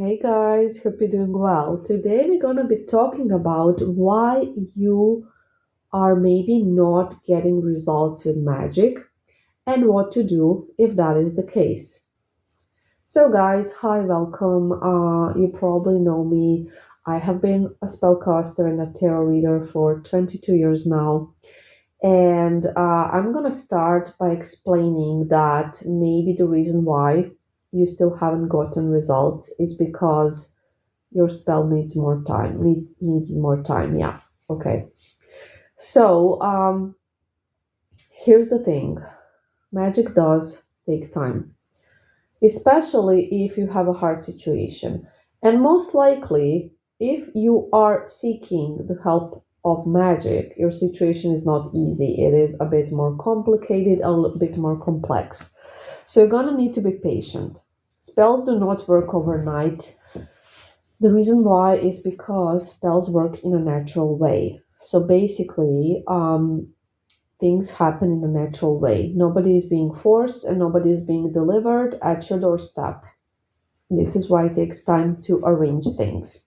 Hey guys, hope you're doing well. Today we're gonna be talking about why you are maybe not getting results with magic and what to do if that is the case. So guys, hi, welcome. You probably know me. I have been a spellcaster and a tarot reader for 22 years now. And I'm gonna start by explaining that maybe the reason why you still haven't gotten results is because your spell needs more time. Needs more time. Yeah. Okay. So here's the thing. Magic does take time, especially if you have a hard situation, and most likely if you are seeking the help of magic, your situation is not easy. It is a bit more complicated, a little bit more complex. So you're gonna need to be patient. Spells do not work overnight. The reason why is because spells work in a natural way. So basically, things happen in a natural way. Nobody is being forced and nobody is being delivered at your doorstep. This is why it takes time to arrange things.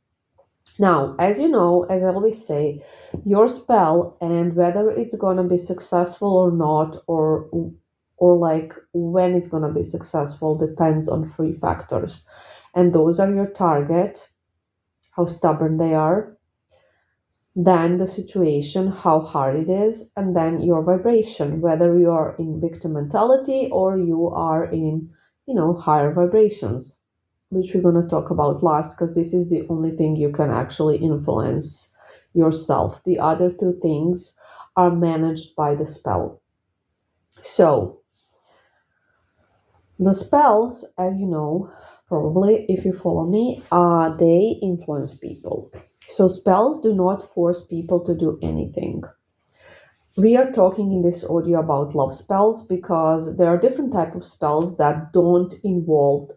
Now, as you know, as I always say, your spell and whether it's gonna be successful or not, or like when it's gonna be successful depends on three factors. And those are your target, how stubborn they are, then the situation, how hard it is, and then your vibration, whether you are in victim mentality or you are in, higher vibrations, which we're going to talk about last because this is the only thing you can actually influence yourself. The other two things are managed by the spell. So, the spells, as you know, probably if you follow me, they influence people. So spells do not force people to do anything. We are talking in this audio about love spells because there are different type of spells that don't involve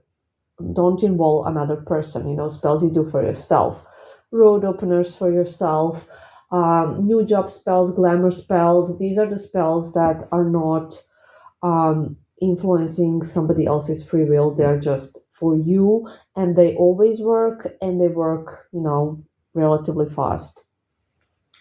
another person. Spells you do for yourself, road openers for yourself, new job spells, glamour spells. These are the spells that are not influencing somebody else's free will. They're just for you, and they always work, and they work, relatively fast.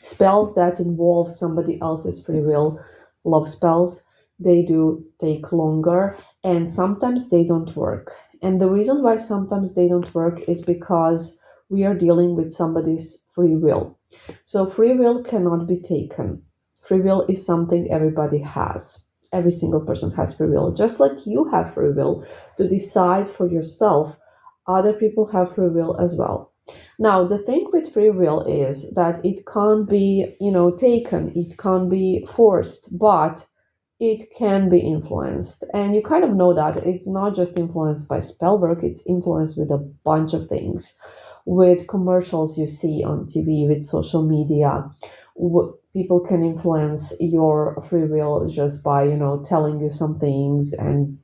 Spells that involve somebody else's free will, love spells, they do take longer, and sometimes they don't work. And the reason why sometimes they don't work is because we are dealing with somebody's free will. So free will cannot be taken. Free will is something everybody has. Every single person has free will. Just like you have free will to decide for yourself, other people have free will as well. Now, the thing with free will is that it can't be, taken, it can't be forced, but it can be influenced. And you kind of know that it's not just influenced by spell work, it's influenced with a bunch of things. With commercials you see on TV, with social media, people can influence your free will just by, telling you some things. And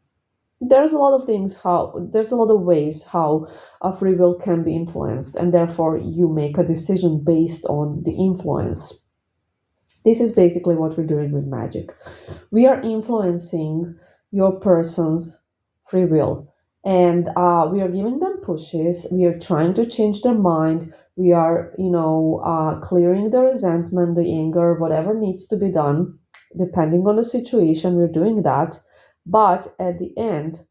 there's a lot of ways how a free will can be influenced, and therefore you make a decision based on the influence. This is basically what we're doing with magic. We are influencing your person's free will, and we are giving them pushes. We are trying to change their mind. We are, clearing the resentment, the anger, whatever needs to be done. Depending on the situation, we're doing that. But at the end,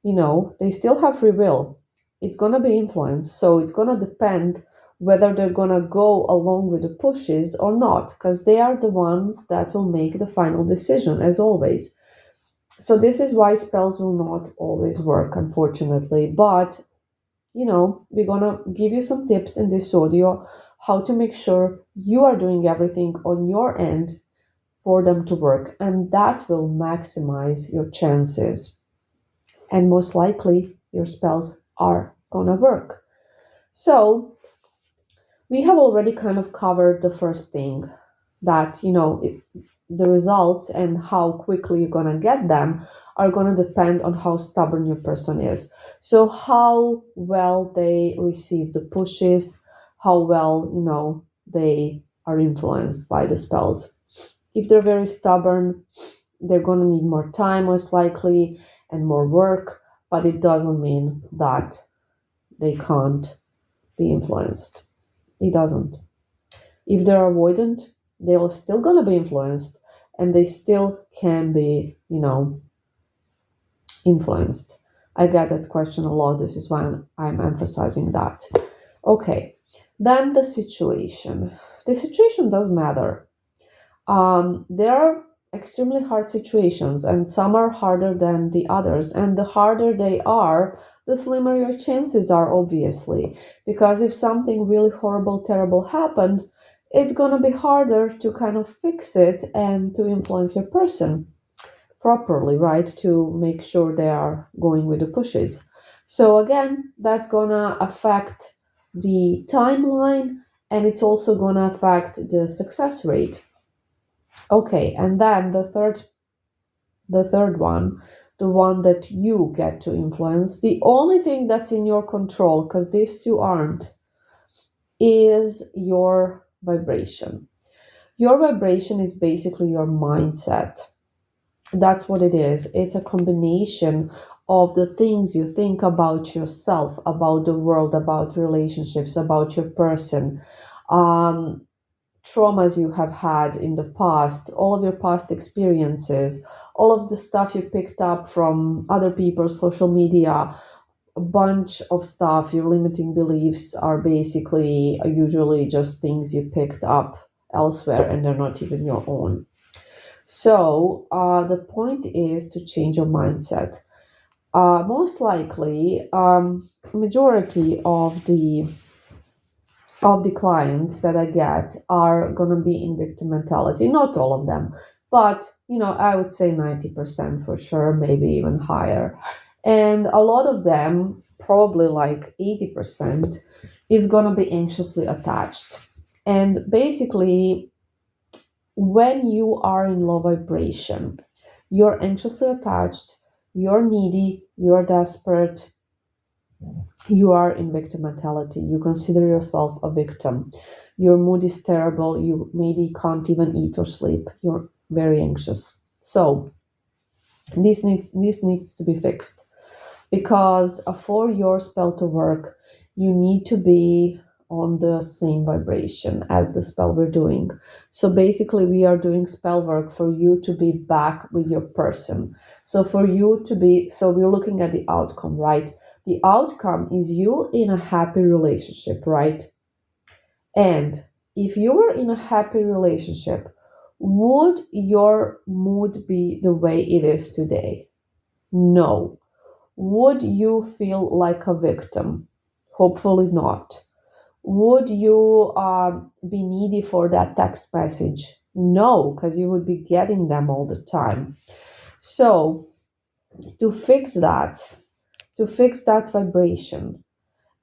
they still have free will. It's going to be influenced. So it's going to depend whether they're going to go along with the pushes or not, because they are the ones that will make the final decision, as always. So this is why spells will not always work, unfortunately. But, we're going to give you some tips in this audio how to make sure you are doing everything on your end for them to work. And that will maximize your chances, and most likely your spells are gonna work. So we have already kind of covered the first thing, that the results and how quickly you're gonna get them are gonna depend on how stubborn your person is. So how well they receive the pushes, how well they are influenced by the spells. If they're very stubborn, they're going to need more time, most likely, and more work, but it doesn't mean that they can't be influenced. It doesn't. If they're avoidant, they're still gonna be influenced, and they still can be, influenced. I get that question a lot. This is why I'm emphasizing that. Okay, then the situation. The situation does matter. There are extremely hard situations, and some are harder than the others. And the harder they are, the slimmer your chances are, obviously. Because if something really horrible, terrible happened, it's going to be harder to kind of fix it and to influence your person properly, right? To make sure they are going with the pushes. So, again, that's going to affect the timeline, and it's also going to affect the success rate. Okay, and then the third one, the one that you get to influence, the only thing that's in your control, because these two aren't, is your vibration. Your vibration is basically your mindset. That's what it is. It's a combination of the things you think about yourself, about the world, about relationships, about your person. Um, Traumas you have had in the past, all of your past experiences, all of the stuff you picked up from other people's social media, a bunch of stuff, your limiting beliefs are basically usually just things you picked up elsewhere and they're not even your own. So the point is to change your mindset. Most likely, majority of the clients that I get are going to be in victim mentality. Not all of them, but I would say 90% for sure, maybe even higher. And a lot of them, probably like 80%, is going to be anxiously attached. And basically, when you are in low vibration, you're anxiously attached, you're needy, you're desperate, you are in victim mentality. You consider yourself a victim. Your mood is terrible. You maybe can't even eat or sleep. You're very anxious. So this needs to be fixed because for your spell to work, you need to be on the same vibration as the spell we're doing. So basically, we are doing spell work for you to be back with your person. So for you to be, so we're looking at the outcome, right? The outcome is you in a happy relationship, right? And if you were in a happy relationship, would your mood be the way it is today? No. Would you feel like a victim? Hopefully not. Would you be needy for that text message? No, because you would be getting them all the time. So, to fix that, to fix that vibration,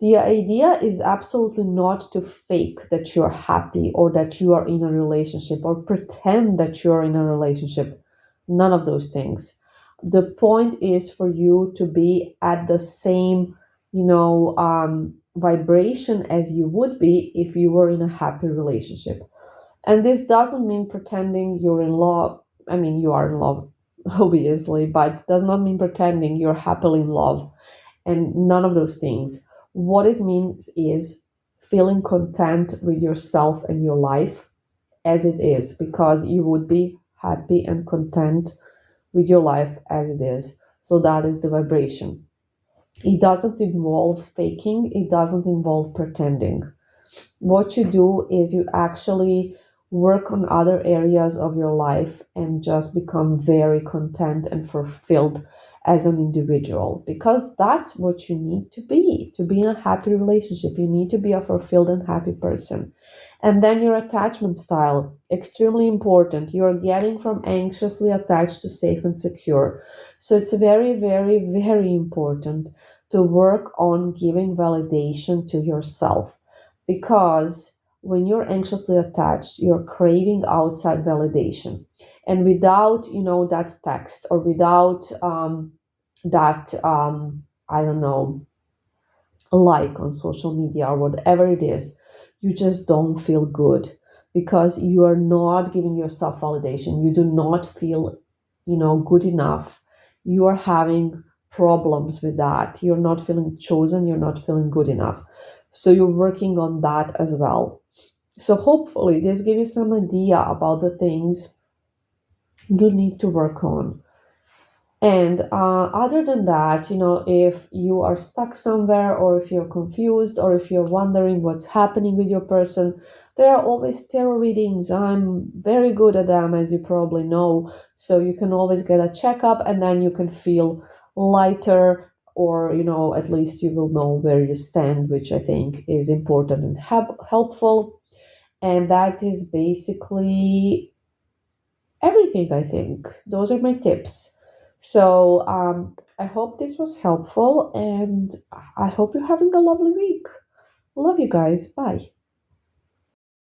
the idea is absolutely not to fake that you're happy or that you are in a relationship or pretend that you're in a relationship. None of those things. The point is for you to be at the same, vibration as you would be if you were in a happy relationship. And this doesn't mean pretending you're in love. I mean, you are in love, obviously, but does not mean pretending you're happily in love and none of those things. What it means is feeling content with yourself and your life as it is, because you would be happy and content with your life as it is. So that is the vibration. It doesn't involve faking, it doesn't involve pretending. What you do is you actually work on other areas of your life and just become very content and fulfilled as an individual, because that's what you need to be in a happy relationship. You need to be a fulfilled and happy person. And then your attachment style, extremely important. You're getting from anxiously attached to safe and secure. So it's very, very, very important to work on giving validation to yourself, because when you're anxiously attached, you're craving outside validation. And without, that text, or without that, I don't know, like on social media or whatever it is, you just don't feel good because you are not giving yourself validation. You do not feel, good enough. You are having problems with that. You're not feeling chosen, you're not feeling good enough. So you're working on that as well. So hopefully this gives you some idea about the things you need to work on. And other than that, if you are stuck somewhere, or if you're confused, or if you're wondering what's happening with your person, there are always tarot readings. I'm very good at them, as you probably know. So you can always get a checkup, and then you can feel lighter, or, at least you will know where you stand, which I think is important and helpful. And that is basically everything, I think. Those are my tips. So I hope this was helpful, and I hope you're having a lovely week. Love you guys. Bye.